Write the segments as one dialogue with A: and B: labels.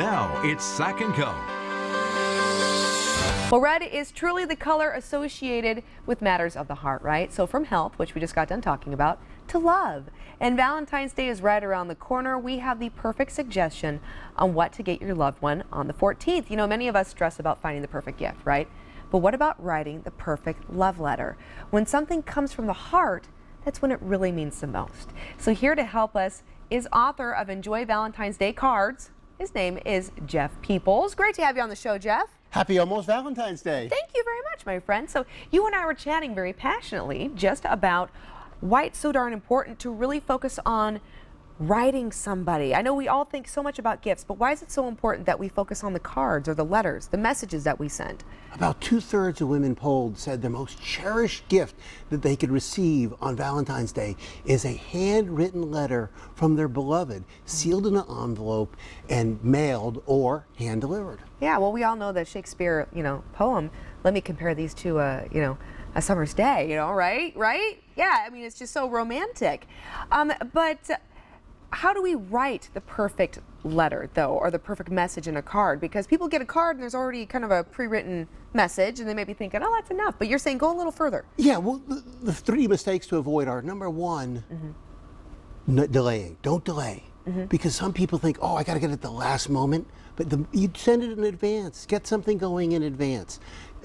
A: Now it's Sac & Co.
B: Well, red is truly the color associated with matters of the heart, right? So from health, which we just got done talking about, to love. And Valentine's Day is right around the corner. We have the perfect suggestion on what to get your loved one on the 14th. You know, many of us stress about finding the perfect gift, right? But what about writing the perfect love letter? When something comes from the heart, that's when it really means the most. So here to help us is author of Enjoy Valentine's Day Cards. His name is Jeff Peoples. Great to have you on the show, Jeff.
C: Happy almost Valentine's Day.
B: Thank you very much, my friend. So you and I were chatting very passionately just about why it's so darn important to really focus on writing somebody. I know we all think so much about gifts, but why is it so important that we focus on the cards or the letters, the messages that we send?
C: About 2/3 of women polled said their most cherished gift that they could receive on Valentine's Day is a handwritten letter from their beloved, sealed in an envelope and mailed or hand delivered.
B: Yeah, well, we all know the Shakespeare, poem, let me compare these to a summer's day, right? Yeah, I mean, it's just so romantic. But how do we write the perfect letter, though, or the perfect message in a card? Because people get a card and there's already kind of a pre-written message, and they may be thinking, oh, that's enough. But you're saying go a little further.
C: Yeah, well, the 3 mistakes to avoid are, number 1, delaying. Don't delay. Because some people think, oh, I got to get it at the last moment. But you send it in advance. Get something going in advance.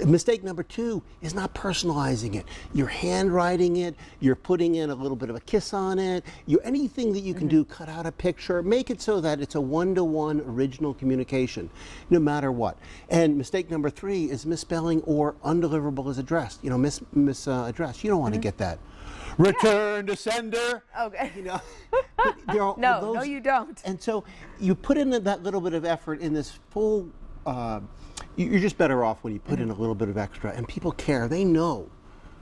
C: Mistake number 2 is not personalizing it. You're handwriting it. You're putting in a little bit of a kiss on it. Anything that you can do, cut out a picture. Make it so that it's a one-to-one original communication, no matter what. And mistake number 3 is misspelling or undeliverable as addressed. Misaddressed. You don't want to get that. Return to sender.
B: Okay.
C: No,
B: you don't.
C: And so you put in that little bit of effort in this full, you're just better off when you put in a little bit of extra, and people care, they know.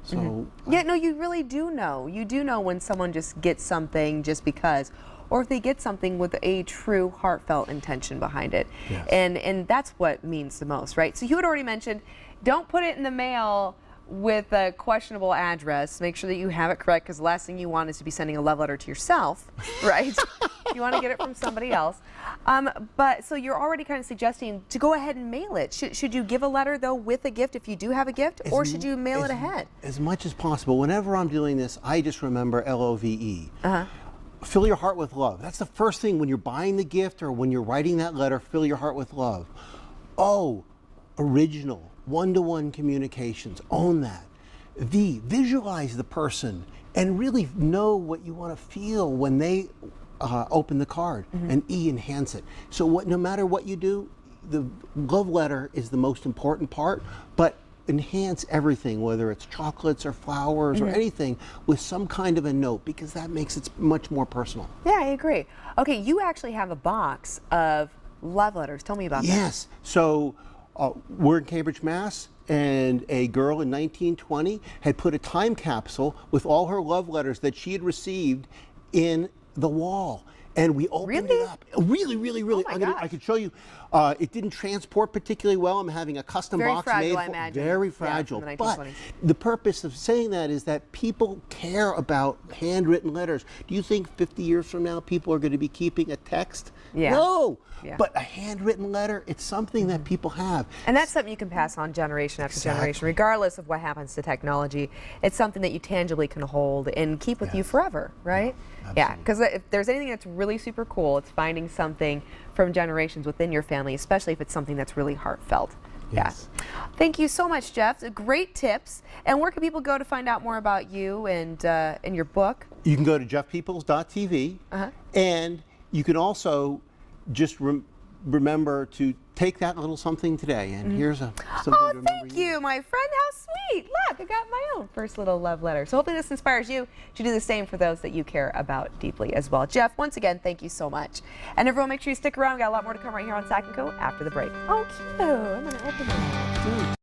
C: So
B: yeah, no, you really do know. You do know when someone just gets something just because, or if they get something with a true heartfelt intention behind it.
C: Yes.
B: And that's what means the most, right? So you had already mentioned, don't put it in the mail with a questionable address. Make sure that you have it correct, because the last thing you want is to be sending a love letter to yourself, right? You want to get it from somebody else. But so you're already kind of suggesting to go ahead and mail it. Should you give a letter, though, with a gift if you do have a gift, or should you mail it ahead?
C: As much as possible. Whenever I'm doing this, I just remember LOVE. Fill your heart with love. That's the first thing when you're buying the gift or when you're writing that letter. Fill your heart with love. Oh, original. One-to-one communications, own that. Visualize the person and really know what you want to feel when they open the card. And enhance it. So no matter what you do, the love letter is the most important part, but enhance everything, whether it's chocolates or flowers or anything, with some kind of a note, because that makes it much more personal.
B: Yeah, I agree. Okay, you actually have a box of love letters. Tell me about that.
C: Yes. So we're in Cambridge, Mass, and a girl in 1920 had put a time capsule with all her love letters that she had received in the wall. And we opened it up. Really.
B: Oh my gosh.
C: I could show you. It didn't transport particularly well. I'm having a custom box
B: fragile,
C: made.
B: I imagine.
C: Very fragile.
B: Yeah,
C: but the purpose of saying that is that people care about handwritten letters. Do you think 50 years from now people are going to be keeping a text?
B: Yeah.
C: No.
B: Yeah.
C: But a handwritten letter, it's something that people have.
B: And that's something you can pass on generation after generation, regardless of what happens to technology. It's something that you tangibly can hold and keep with you forever, right? Yeah, because if there's anything that's really super cool, it's finding something from generations within your family, especially if it's something that's really heartfelt.
C: Yes.
B: Yeah. Thank you so much, Jeff. Great tips. And where can people go to find out more about you and your book?
C: You can go to jeffpeoples.tv, and you can also just remember to take that little something today. And here's something to remember.
B: Thank you, my friend. How sweet. Look, I got my own first little love letter. So hopefully this inspires you to do the same for those that you care about deeply as well. Jeff, once again, thank you so much. And everyone, make sure you stick around. We've got a lot more to come right here on Sac & Co after the break. Oh, cute. I'm going to open it.